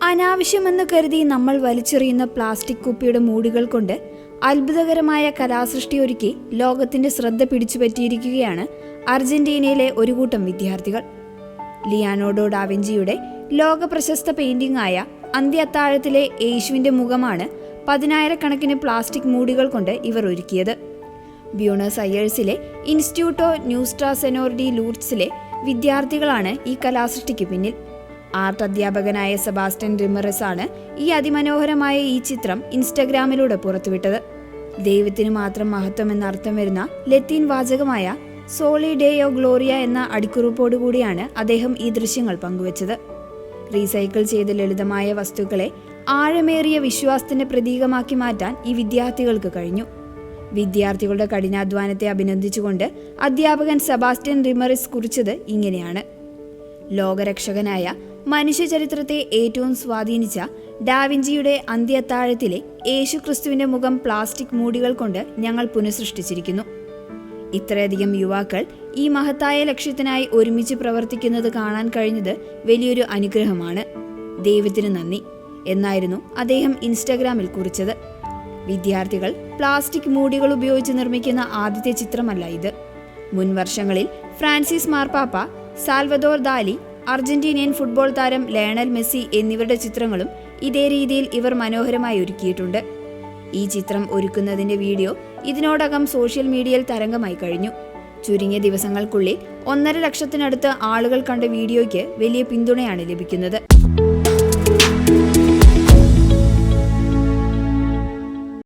അനാവശ്യമെന്ന് കരുതി നമ്മൾ വലിച്ചെറിയുന്ന പ്ലാസ്റ്റിക് കുപ്പിയുടെ മൂടികൾ കൊണ്ട് അത്ഭുതകരമായ കലാസൃഷ്ടി ഒരുക്കി ലോകത്തിന്റെ ശ്രദ്ധ പിടിച്ചുപറ്റിയിരിക്കുകയാണ് അർജന്റീനയിലെ ഒരു കൂട്ടം വിദ്യാർത്ഥികൾ. ലിയാനോർഡോ ഡാവിഞ്ചിയുടെ ലോക പ്രശസ്ത പെയിന്റിംഗ് ആയ അന്ത്യത്താഴത്തിലെ യേശുവിന്റെ മുഖമാണ് 10,000-കണക്കിന് പ്ലാസ്റ്റിക് മൂടികൾ കൊണ്ട് ഇവർ ഒരുക്കിയത്. ബ്യൂണസ് അയേഴ്സിലെ ഇൻസ്റ്റിറ്റ്യൂട്ടോ ന്യൂസ്ട്രാ സെനോർ ഡി ലൂർട്സിലെ വിദ്യാർത്ഥികളാണ് ഈ കലാസൃഷ്ടിക്ക് പിന്നിൽ. ആർട്ട് അധ്യാപകനായ സെബാസ്റ്റ്യൻ റിമറസ് ആണ് ഈ അതിമനോഹരമായ ഈ ചിത്രം ഇൻസ്റ്റഗ്രാമിലൂടെ പുറത്തുവിട്ടത്. ദൈവത്തിന് മാത്രം മഹത്വം എന്നർത്ഥം വരുന്ന ലത്തീൻ വാചകമായ സോളി ഡേയോ ഗ്ലോറിയ എന്ന അടിക്കുറിപ്പോടുകൂടിയാണ് അദ്ദേഹം ഈ ദൃശ്യങ്ങൾ പങ്കുവച്ചത്. റീസൈക്കിൾ ചെയ്ത ലളിതമായ വസ്തുക്കളെ ആഴമേറിയ വിശ്വാസത്തിന്റെ പ്രതീകമാക്കി മാറ്റാൻ ഈ വിദ്യാർത്ഥികൾക്ക് കഴിഞ്ഞു. വിദ്യാർത്ഥികളുടെ കഠിനാധ്വാനത്തെ അഭിനന്ദിച്ചുകൊണ്ട് അധ്യാപകൻ സെബാസ്റ്റ്യൻ റിമറിസ് കുറിച്ചത് ഇങ്ങനെയാണ്: ലോകരക്ഷകനായ മനുഷ്യചരിത്രത്തെ ഏറ്റവും സ്വാധീനിച്ച ഡാവിഞ്ചിയുടെ അന്ത്യത്താഴത്തിലെ യേശുക്രിസ്തുവിന്റെ മുഖം പ്ലാസ്റ്റിക് മൂടികൾ കൊണ്ട് ഞങ്ങൾ പുനഃസൃഷ്ടിച്ചിരിക്കുന്നു. ഇത്രയധികം യുവാക്കൾ ഈ മഹത്തായ ലക്ഷ്യത്തിനായി ഒരുമിച്ച് പ്രവർത്തിക്കുന്നത് കാണാൻ കഴിഞ്ഞത് വലിയൊരു അനുഗ്രഹമാണ്. ദൈവത്തിന് നന്ദി എന്നായിരുന്നു അദ്ദേഹം ഇൻസ്റ്റഗ്രാമിൽ കുറിച്ചത്. വിദ്യാർത്ഥികൾ പ്ലാസ്റ്റിക് മൂടികൾ ഉപയോഗിച്ച് നിർമ്മിക്കുന്ന ആദ്യത്തെ ചിത്രമല്ല ഇത്. മുൻ വർഷങ്ങളിൽ ഫ്രാൻസിസ് മാർപ്പാപ്പ, സാൽവദോർ ദാലി, അർജന്റീനിയൻ ഫുട്ബോൾ താരം ലയണൽ മെസ്സി എന്നിവരുടെ ചിത്രങ്ങളും ഇതേ രീതിയിൽ ഇവർ മനോഹരമായി ഒരുക്കിയിട്ടുണ്ട്. ഈ ചിത്രം ഒരുക്കുന്നതിന്റെ വീഡിയോ ഇതിനോടകം സോഷ്യൽ മീഡിയയിൽ തരംഗമായി കഴിഞ്ഞു. ചുരുങ്ങിയ ദിവസങ്ങൾക്കുള്ളിൽ 1.5 ലക്ഷത്തിനടുത്ത് ആളുകൾ കണ്ട വീഡിയോയ്ക്ക് വലിയ പിന്തുണയാണ് ലഭിക്കുന്നത്.